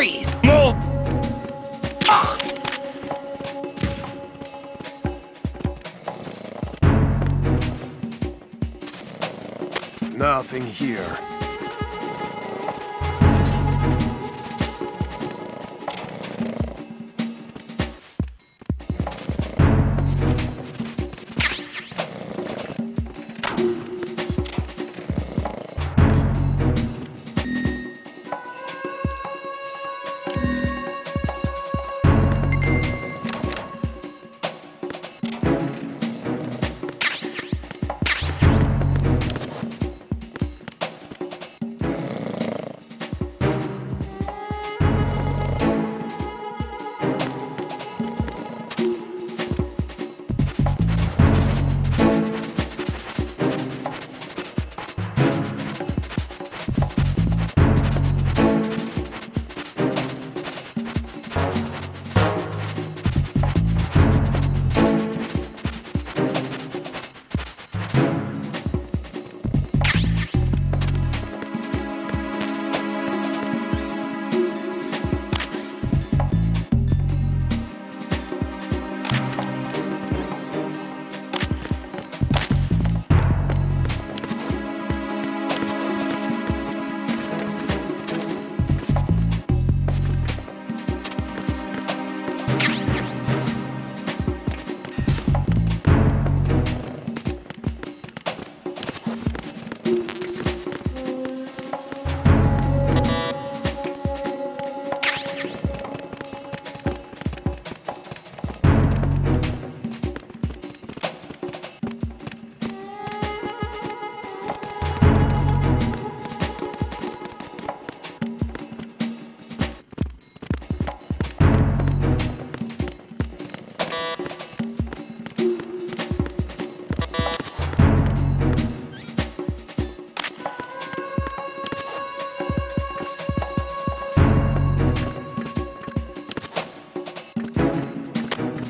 Freeze! More! Nothing here.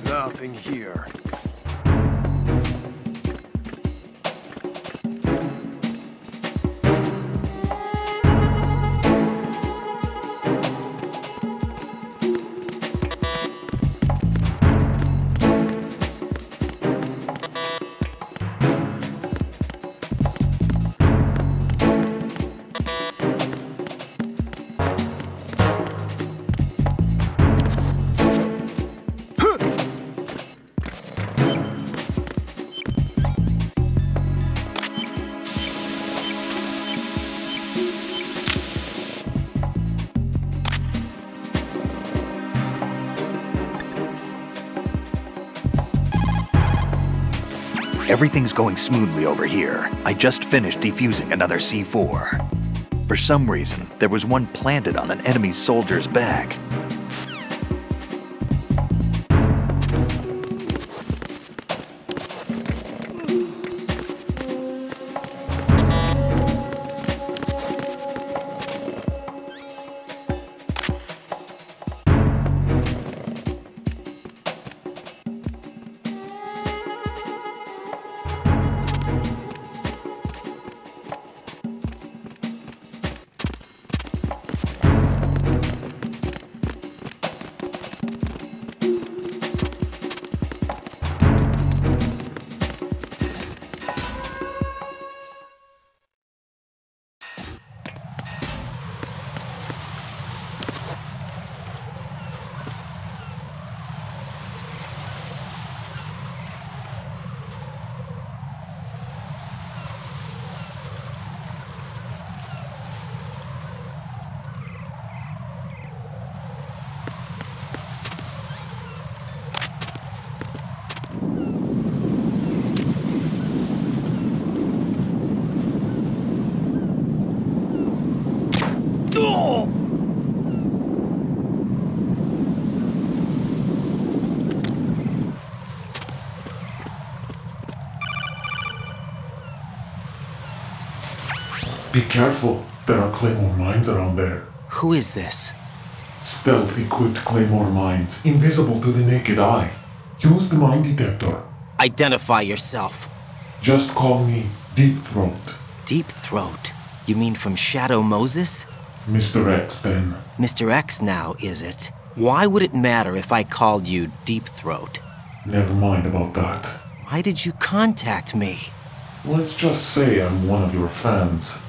Nothing here. Everything's going smoothly over here. I just finished defusing another C4. For some reason, there was one planted on an enemy soldier's back. Be careful, there are claymore mines around there. Who is this? Stealth-equipped claymore mines, invisible to the naked eye. Use the mine detector. Identify yourself. Just call me Deep Throat. Deep Throat? You mean from Shadow Moses? Mr. X, then. Mr. X now, is it? Why would it matter if I called you Deep Throat? Never mind about that. Why did you contact me? Let's just say I'm one of your fans.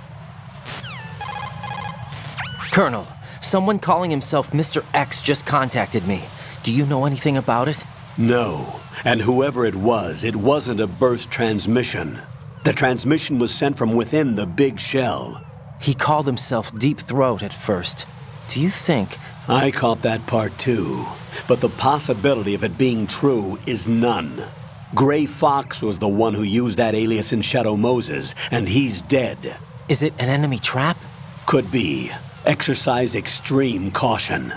Colonel, someone calling himself Mr. X just contacted me. Do you know anything about it? No. And whoever it wasn't a burst transmission. The transmission was sent from within the big shell. He called himself Deep Throat at first. Do you think... I caught that part too. But the possibility of it being true is none. Gray Fox was the one who used that alias in Shadow Moses, and he's dead. Is it an enemy trap? Could be. Exercise extreme caution.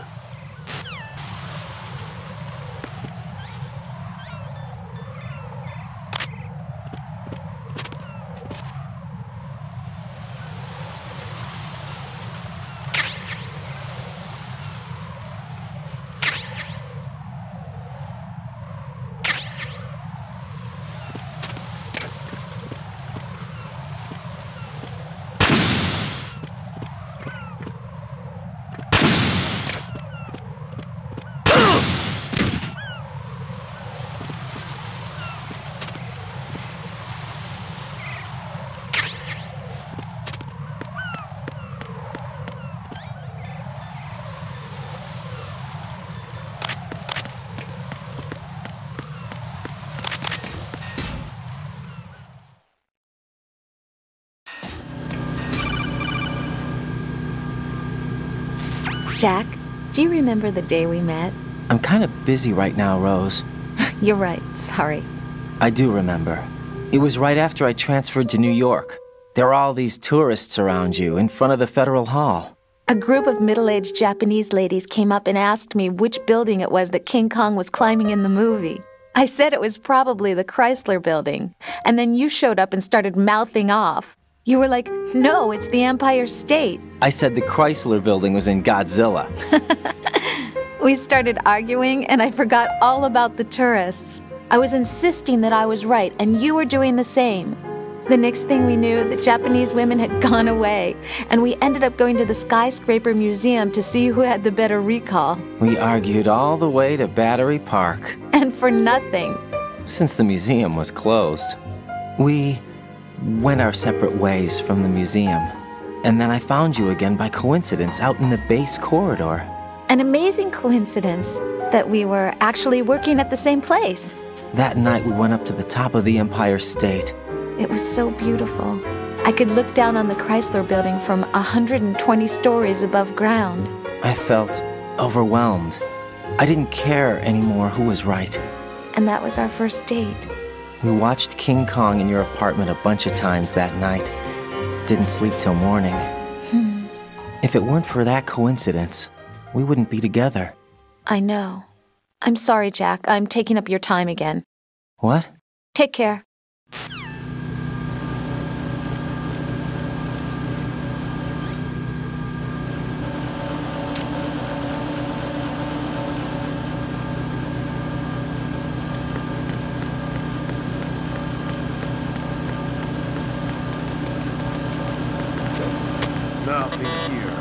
Jack, do you remember the day we met? I'm kind of busy right now, Rose. You're right, sorry. I do remember. It was right after I transferred to New York. There are all these tourists around you in front of the Federal Hall. A group of middle-aged Japanese ladies came up and asked me which building it was that King Kong was climbing in the movie. I said it was probably the Chrysler Building, and then you showed up and started mouthing off. You were like, no, it's the Empire State. I said the Chrysler Building was in Godzilla. We started arguing, and I forgot all about the tourists. I was insisting that I was right, and you were doing the same. The next thing we knew, the Japanese women had gone away, and we ended up going to the Skyscraper Museum to see who had the better recall. We argued all the way to Battery Park. And for nothing. Since the museum was closed, we went our separate ways from the museum. And then I found you again by coincidence out in the base corridor. An amazing coincidence that we were actually working at the same place. That night we went up to the top of the Empire State. It was so beautiful. I could look down on the Chrysler Building from 120 stories above ground. I felt overwhelmed. I didn't care anymore who was right. And that was our first date. We watched King Kong in your apartment a bunch of times that night. Didn't sleep till morning. If it weren't for that coincidence, we wouldn't be together. I know. I'm sorry, Jack. I'm taking up your time again. What? Take care. Nothing here.